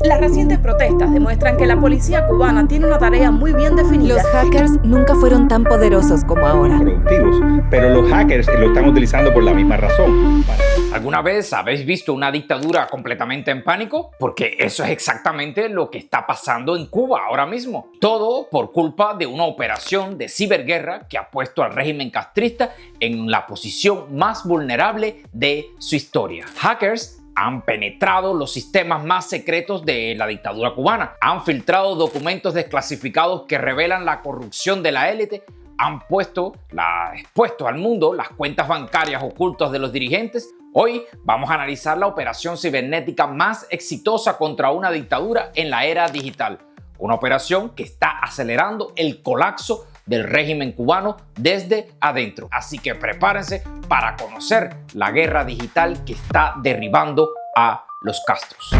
Las recientes protestas demuestran que la policía cubana tiene una tarea muy bien definida. Los hackers nunca fueron tan poderosos como ahora. Productivos, pero los hackers lo están utilizando por la misma razón. ¿Alguna vez habéis visto una dictadura completamente en pánico? Porque eso es exactamente lo que está pasando en Cuba ahora mismo. Todo por culpa de una operación de ciberguerra que ha puesto al régimen castrista en la posición más vulnerable de su historia. Hackers han penetrado los sistemas más secretos de la dictadura cubana, han filtrado documentos desclasificados que revelan la corrupción de la élite, han expuesto al mundo las cuentas bancarias ocultas de los dirigentes. Hoy vamos a analizar la operación cibernética más exitosa contra una dictadura en la era digital. Una operación que está acelerando el colapso del régimen cubano desde adentro. Así que prepárense para conocer la guerra digital que está derribando a los Castros.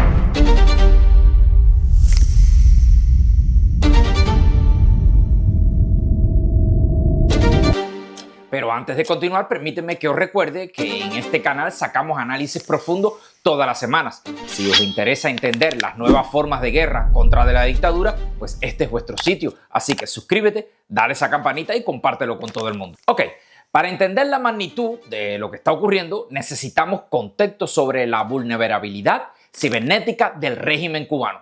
Pero antes de continuar, permítanme que os recuerde que en este canal sacamos análisis profundos todas las semanas. Si os interesa entender las nuevas formas de guerra contra la dictadura, pues este es vuestro sitio. Así que suscríbete, dale esa campanita y compártelo con todo el mundo. Ok, para entender la magnitud de lo que está ocurriendo, necesitamos contexto sobre la vulnerabilidad cibernética del régimen cubano.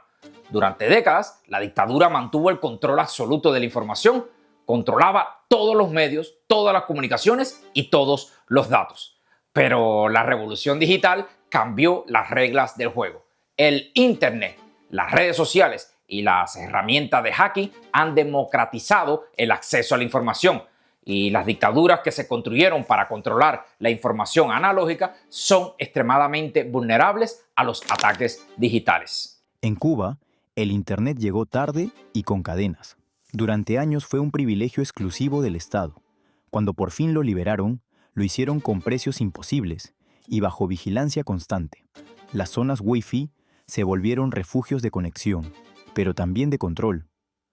Durante décadas, la dictadura mantuvo el control absoluto de la información, controlaba todos los medios, todas las comunicaciones y todos los datos. Pero la revolución digital cambió las reglas del juego. El Internet, las redes sociales y las herramientas de hacking han democratizado el acceso a la información. Y las dictaduras que se construyeron para controlar la información analógica son extremadamente vulnerables a los ataques digitales. En Cuba, el Internet llegó tarde y con cadenas. Durante años fue un privilegio exclusivo del Estado. Cuando por fin lo liberaron, lo hicieron con precios imposibles y bajo vigilancia constante. Las zonas Wi-Fi se volvieron refugios de conexión, pero también de control.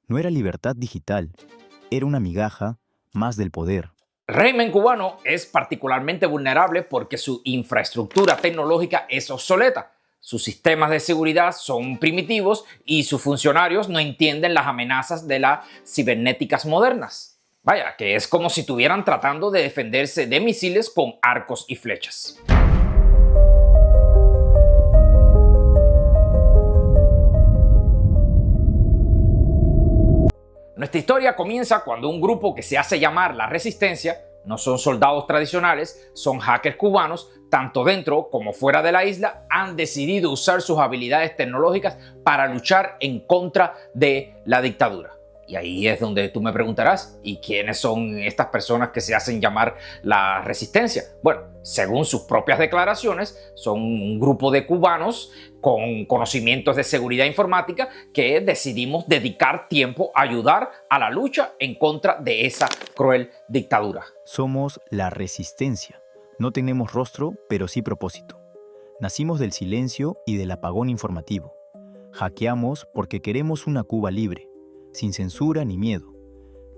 No era libertad digital, era una migaja más del poder. El régimen cubano es particularmente vulnerable porque su infraestructura tecnológica es obsoleta. Sus sistemas de seguridad son primitivos y sus funcionarios no entienden las amenazas de las cibernéticas modernas. Vaya, que es como si estuvieran tratando de defenderse de misiles con arcos y flechas. Nuestra historia comienza cuando un grupo que se hace llamar la Resistencia, no son soldados tradicionales, son hackers cubanos, tanto dentro como fuera de la isla, han decidido usar sus habilidades tecnológicas para luchar en contra de la dictadura. Y ahí es donde tú me preguntarás, ¿y quiénes son estas personas que se hacen llamar la Resistencia? Bueno, según sus propias declaraciones, son un grupo de cubanos con conocimientos de seguridad informática que decidimos dedicar tiempo a ayudar a la lucha en contra de esa cruel dictadura. Somos la Resistencia. No tenemos rostro, pero sí propósito. Nacimos del silencio y del apagón informativo. Hackeamos porque queremos una Cuba libre, sin censura ni miedo.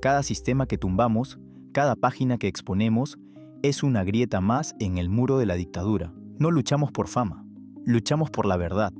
Cada sistema que tumbamos, cada página que exponemos, es una grieta más en el muro de la dictadura. No luchamos por fama, luchamos por la verdad.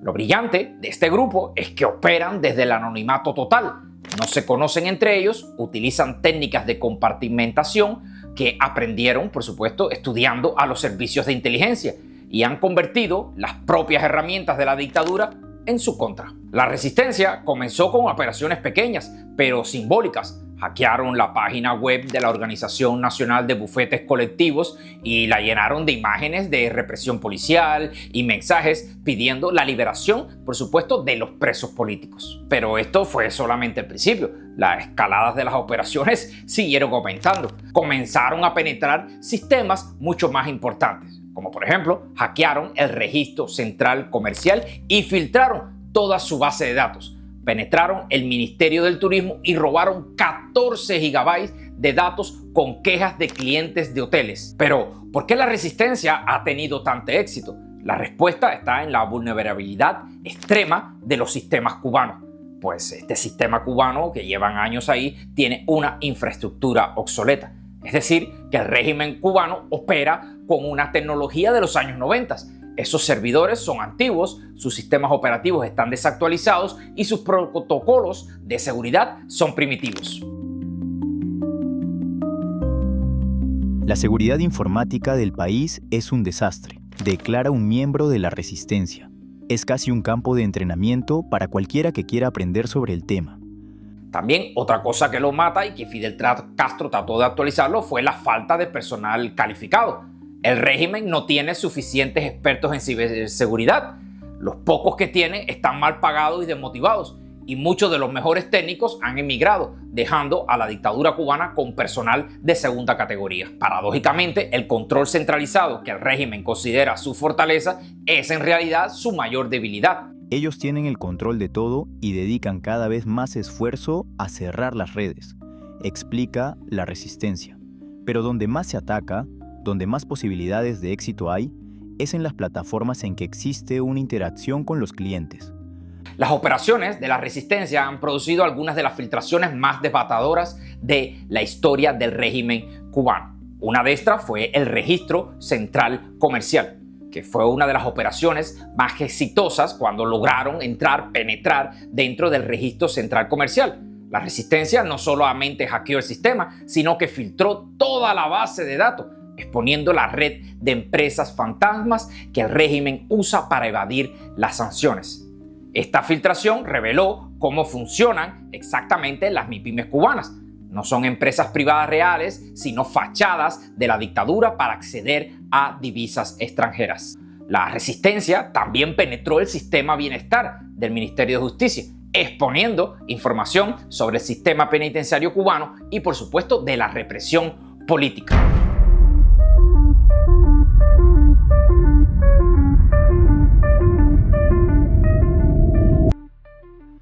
Lo brillante de este grupo es que operan desde el anonimato total. No se conocen entre ellos, utilizan técnicas de compartimentación que aprendieron, por supuesto, estudiando a los servicios de inteligencia y han convertido las propias herramientas de la dictadura en su contra. La Resistencia comenzó con operaciones pequeñas, pero simbólicas. Hackearon la página web de la Organización Nacional de Bufetes Colectivos y la llenaron de imágenes de represión policial y mensajes pidiendo la liberación, por supuesto, de los presos políticos. Pero esto fue solamente el principio. Las escaladas de las operaciones siguieron aumentando. Comenzaron a penetrar sistemas mucho más importantes, como por ejemplo, hackearon el registro central comercial y filtraron toda su base de datos. Penetraron el Ministerio del Turismo y robaron 14 gigabytes de datos con quejas de clientes de hoteles. Pero, ¿por qué la Resistencia ha tenido tanto éxito? La respuesta está en la vulnerabilidad extrema de los sistemas cubanos. Pues este sistema cubano, que llevan años ahí, tiene una infraestructura obsoleta. Es decir, que el régimen cubano opera con una tecnología de los años 90. Esos servidores son antiguos, sus sistemas operativos están desactualizados y sus protocolos de seguridad son primitivos. La seguridad informática del país es un desastre, declara un miembro de la Resistencia. Es casi un campo de entrenamiento para cualquiera que quiera aprender sobre el tema. También otra cosa que lo mata y que Fidel Castro trató de actualizarlo fue la falta de personal calificado. El régimen no tiene suficientes expertos en ciberseguridad. Los pocos que tiene están mal pagados y desmotivados, y muchos de los mejores técnicos han emigrado, dejando a la dictadura cubana con personal de segunda categoría. Paradójicamente, el control centralizado que el régimen considera su fortaleza es en realidad su mayor debilidad. Ellos tienen el control de todo y dedican cada vez más esfuerzo a cerrar las redes, explica la Resistencia. Pero donde más se ataca, donde más posibilidades de éxito hay, es en las plataformas en que existe una interacción con los clientes. Las operaciones de la Resistencia han producido algunas de las filtraciones más devastadoras de la historia del régimen cubano. Una de estas fue el Registro Central Comercial, que fue una de las operaciones más exitosas cuando lograron penetrar dentro del Registro Central Comercial. La Resistencia no solamente hackeó el sistema, sino que filtró toda la base de datos, exponiendo la red de empresas fantasmas que el régimen usa para evadir las sanciones. Esta filtración reveló cómo funcionan exactamente las MIPYMES cubanas. No son empresas privadas reales, sino fachadas de la dictadura para acceder a divisas extranjeras. La Resistencia también penetró el sistema bienestar del Ministerio de Justicia, exponiendo información sobre el sistema penitenciario cubano y, por supuesto, de la represión política.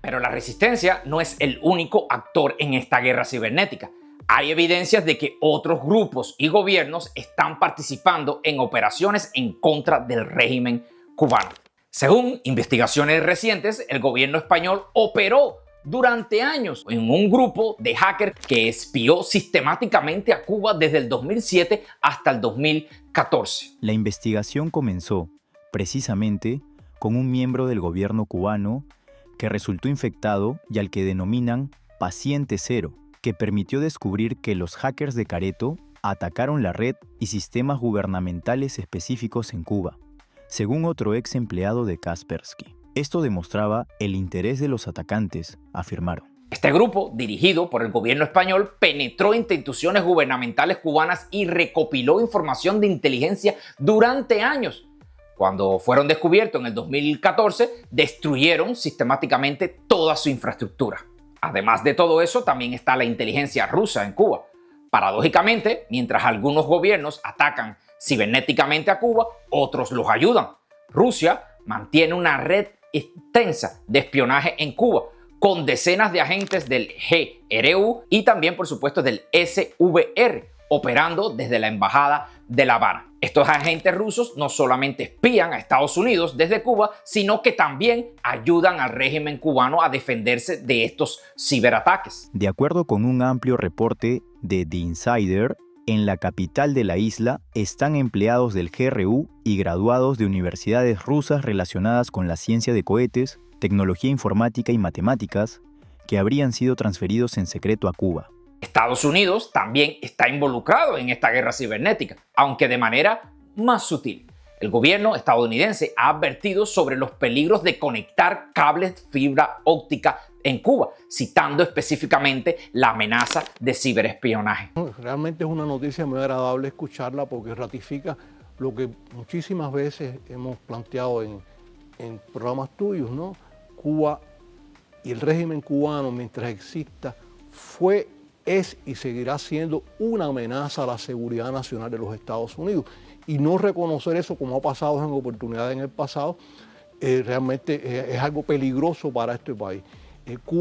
Pero la Resistencia no es el único actor en esta guerra cibernética. Hay evidencias de que otros grupos y gobiernos están participando en operaciones en contra del régimen cubano. Según investigaciones recientes, el gobierno español operó durante años en un grupo de hackers que espió sistemáticamente a Cuba desde el 2007 hasta el 2014. La investigación comenzó, precisamente, con un miembro del gobierno cubano que resultó infectado y al que denominan Paciente Cero, que permitió descubrir que los hackers de Careto atacaron la red y sistemas gubernamentales específicos en Cuba, según otro ex empleado de Kaspersky. Esto demostraba el interés de los atacantes, afirmaron. Este grupo, dirigido por el gobierno español, penetró en instituciones gubernamentales cubanas y recopiló información de inteligencia durante años. Cuando fueron descubiertos en el 2014, destruyeron sistemáticamente toda su infraestructura. Además de todo eso, también está la inteligencia rusa en Cuba. Paradójicamente, mientras algunos gobiernos atacan cibernéticamente a Cuba, otros los ayudan. Rusia mantiene una red extensa de espionaje en Cuba, con decenas de agentes del GRU y también, por supuesto, del SVR, operando desde la Embajada de La Habana. Estos agentes rusos no solamente espían a Estados Unidos desde Cuba, sino que también ayudan al régimen cubano a defenderse de estos ciberataques. De acuerdo con un amplio reporte de The Insider, en la capital de la isla están empleados del GRU y graduados de universidades rusas relacionadas con la ciencia de cohetes, tecnología informática y matemáticas, que habrían sido transferidos en secreto a Cuba. Estados Unidos también está involucrado en esta guerra cibernética, aunque de manera más sutil. El gobierno estadounidense ha advertido sobre los peligros de conectar cables fibra óptica en Cuba, citando específicamente la amenaza de ciberespionaje. Realmente es una noticia muy agradable escucharla porque ratifica lo que muchísimas veces hemos planteado en programas tuyos, ¿no? Cuba y el régimen cubano, mientras exista, es y seguirá siendo una amenaza a la seguridad nacional de los Estados Unidos. Y no reconocer eso, como ha pasado en oportunidades en el pasado, realmente es algo peligroso para este país.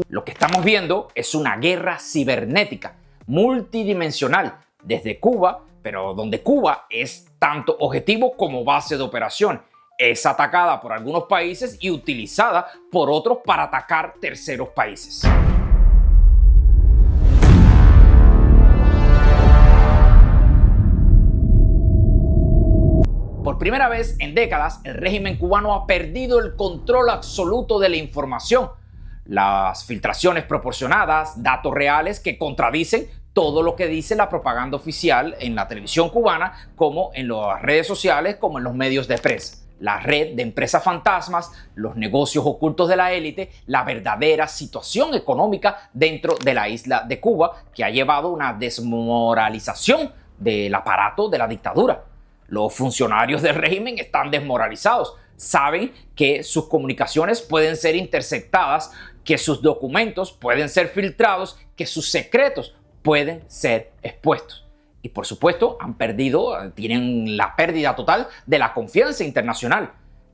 Lo que estamos viendo es una guerra cibernética multidimensional desde Cuba, pero donde Cuba es tanto objetivo como base de operación. Es atacada por algunos países y utilizada por otros para atacar terceros países. primera vez en décadas, el régimen cubano ha perdido el control absoluto de la información. Las filtraciones proporcionadas, datos reales que contradicen todo lo que dice la propaganda oficial en la televisión cubana, como en las redes sociales, como en los medios de prensa. La red de empresas fantasmas, los negocios ocultos de la élite, la verdadera situación económica dentro de la isla de Cuba, que ha llevado a una desmoralización del aparato de la dictadura. Los funcionarios del régimen están desmoralizados. Saben que sus comunicaciones pueden ser interceptadas, que sus documentos pueden ser filtrados, que sus secretos pueden ser expuestos. Y por supuesto tienen la pérdida total de la confianza internacional.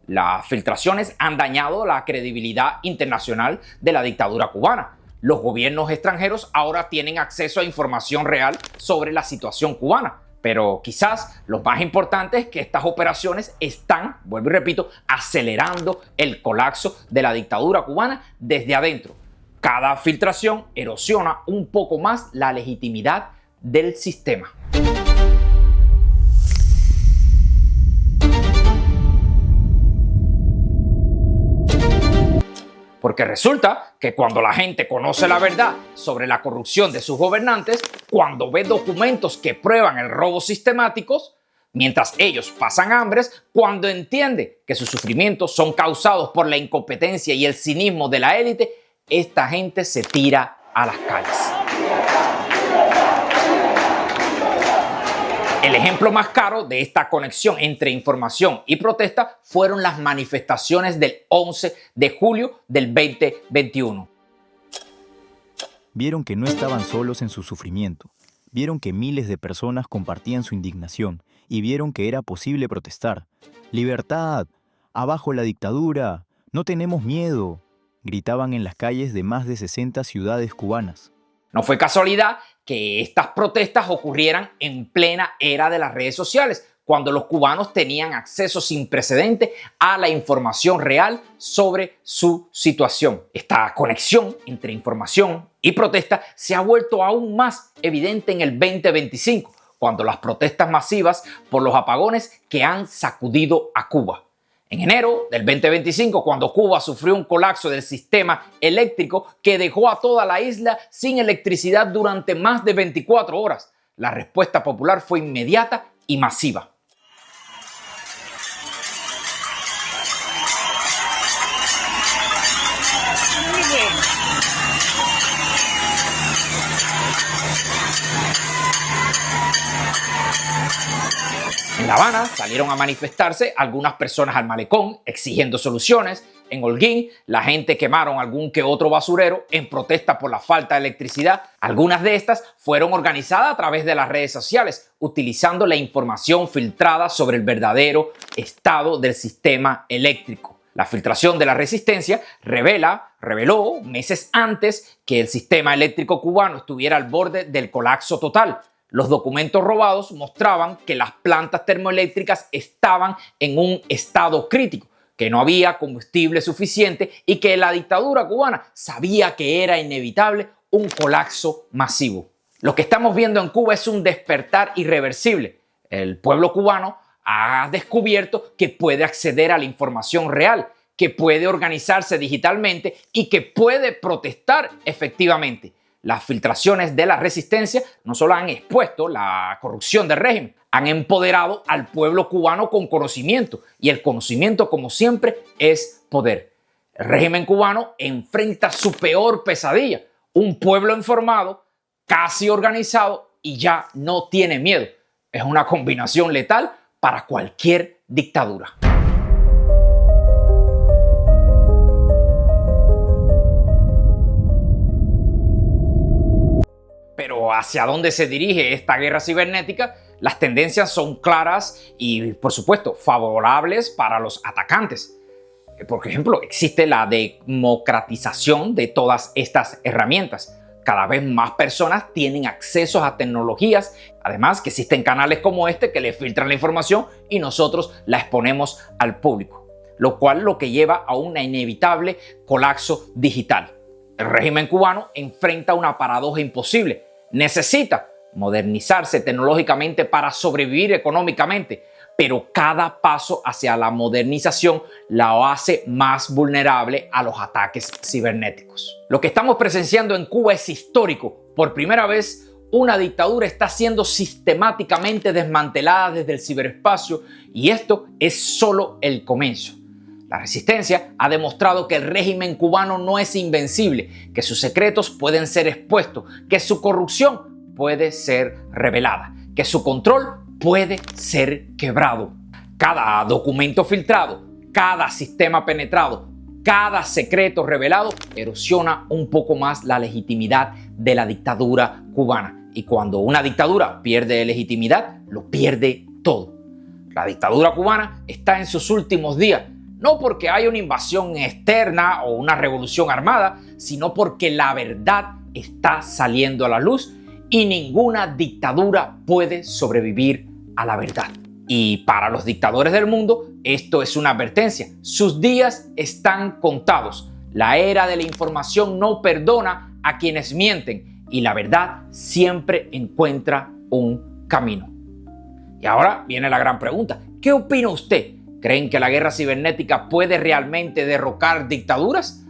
Las filtraciones han dañado la credibilidad internacional de la dictadura cubana. Los gobiernos extranjeros ahora tienen acceso a información real sobre la situación cubana. Pero quizás lo más importante es que estas operaciones están, vuelvo y repito, acelerando el colapso de la dictadura cubana desde adentro. Cada filtración erosiona un poco más la legitimidad del sistema. Porque resulta que cuando la gente conoce la verdad sobre la corrupción de sus gobernantes, cuando ve documentos que prueban el robo sistemáticos, mientras ellos pasan hambres, cuando entiende que sus sufrimientos son causados por la incompetencia y el cinismo de la élite, esta gente se tira a las calles. El ejemplo más claro de esta conexión entre información y protesta fueron las manifestaciones del 11 de julio del 2021. Vieron que no estaban solos en su sufrimiento. Vieron que miles de personas compartían su indignación y vieron que era posible protestar. ¡Libertad! ¡Abajo la dictadura! ¡No tenemos miedo!, gritaban en las calles de más de 60 ciudades cubanas. No fue casualidad que estas protestas ocurrieran en plena era de las redes sociales, cuando los cubanos tenían acceso sin precedente a la información real sobre su situación. Esta conexión entre información y protesta se ha vuelto aún más evidente en el 2025, cuando las protestas masivas por los apagones que han sacudido a Cuba. En enero del 2025, cuando Cuba sufrió un colapso del sistema eléctrico que dejó a toda la isla sin electricidad durante más de 24 horas, la respuesta popular fue inmediata y masiva. En La Habana salieron a manifestarse algunas personas al malecón exigiendo soluciones. En Holguín, la gente quemaron algún que otro basurero en protesta por la falta de electricidad. Algunas de estas fueron organizadas a través de las redes sociales, utilizando la información filtrada sobre el verdadero estado del sistema eléctrico. La filtración de la resistencia reveló meses antes que el sistema eléctrico cubano estuviera al borde del colapso total. Los documentos robados mostraban que las plantas termoeléctricas estaban en un estado crítico, que no había combustible suficiente y que la dictadura cubana sabía que era inevitable un colapso masivo. Lo que estamos viendo en Cuba es un despertar irreversible. El pueblo cubano ha descubierto que puede acceder a la información real, que puede organizarse digitalmente y que puede protestar efectivamente. Las filtraciones de la resistencia no solo han expuesto la corrupción del régimen, han empoderado al pueblo cubano con conocimiento, y el conocimiento, como siempre, es poder. El régimen cubano enfrenta su peor pesadilla, un pueblo informado, casi organizado y ya no tiene miedo. Es una combinación letal para cualquier dictadura. Pero ¿hacia dónde se dirige esta guerra cibernética? Las tendencias son claras y, por supuesto, favorables para los atacantes. Por ejemplo, existe la democratización de todas estas herramientas. Cada vez más personas tienen acceso a tecnologías. Además, que existen canales como este que le filtran la información y nosotros la exponemos al público. Lo que lleva a un inevitable colapso digital. El régimen cubano enfrenta una paradoja imposible. Necesita modernizarse tecnológicamente para sobrevivir económicamente, pero cada paso hacia la modernización la hace más vulnerable a los ataques cibernéticos. Lo que estamos presenciando en Cuba es histórico. Por primera vez, una dictadura está siendo sistemáticamente desmantelada desde el ciberespacio y esto es solo el comienzo. La resistencia ha demostrado que el régimen cubano no es invencible, que sus secretos pueden ser expuestos, que su corrupción puede ser revelada, que su control puede ser quebrado. Cada documento filtrado, cada sistema penetrado, cada secreto revelado erosiona un poco más la legitimidad de la dictadura cubana. Y cuando una dictadura pierde legitimidad, lo pierde todo. La dictadura cubana está en sus últimos días, no porque haya una invasión externa o una revolución armada, sino porque la verdad está saliendo a la luz y ninguna dictadura puede sobrevivir a la verdad. Y para los dictadores del mundo, esto es una advertencia. Sus días están contados. La era de la información no perdona a quienes mienten y la verdad siempre encuentra un camino. Y ahora viene la gran pregunta. ¿Qué opina usted? ¿Creen que la guerra cibernética puede realmente derrocar dictaduras?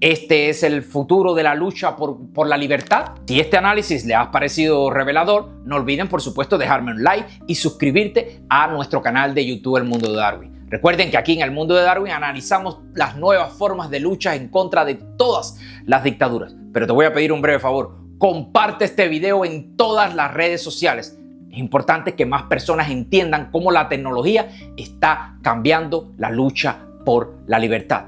¿Este es el futuro de la lucha por la libertad? Si este análisis le ha parecido revelador, no olviden por supuesto dejarme un like y suscribirte a nuestro canal de YouTube El Mundo de Darwin. Recuerden que aquí en El Mundo de Darwin analizamos las nuevas formas de lucha en contra de todas las dictaduras. Pero te voy a pedir un breve favor, comparte este video en todas las redes sociales. Es importante que más personas entiendan cómo la tecnología está cambiando la lucha por la libertad.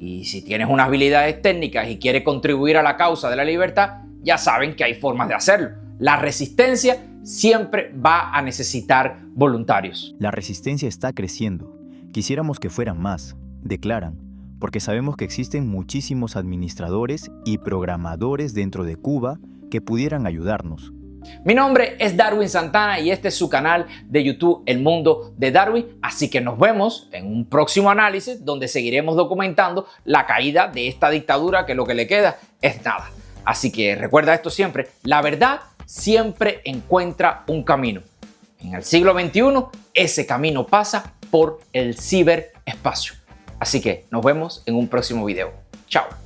Y si tienes unas habilidades técnicas y quieres contribuir a la causa de la libertad, ya saben que hay formas de hacerlo. La resistencia siempre va a necesitar voluntarios. La resistencia está creciendo. Quisiéramos que fueran más, declaran, porque sabemos que existen muchísimos administradores y programadores dentro de Cuba que pudieran ayudarnos. Mi nombre es Darwin Santana y este es su canal de YouTube El Mundo de Darwin, así que nos vemos en un próximo análisis donde seguiremos documentando la caída de esta dictadura que lo que le queda es nada. Así que recuerda esto siempre, la verdad siempre encuentra un camino. En el siglo XXI ese camino pasa por el ciberespacio. Así que nos vemos en un próximo video. Chao.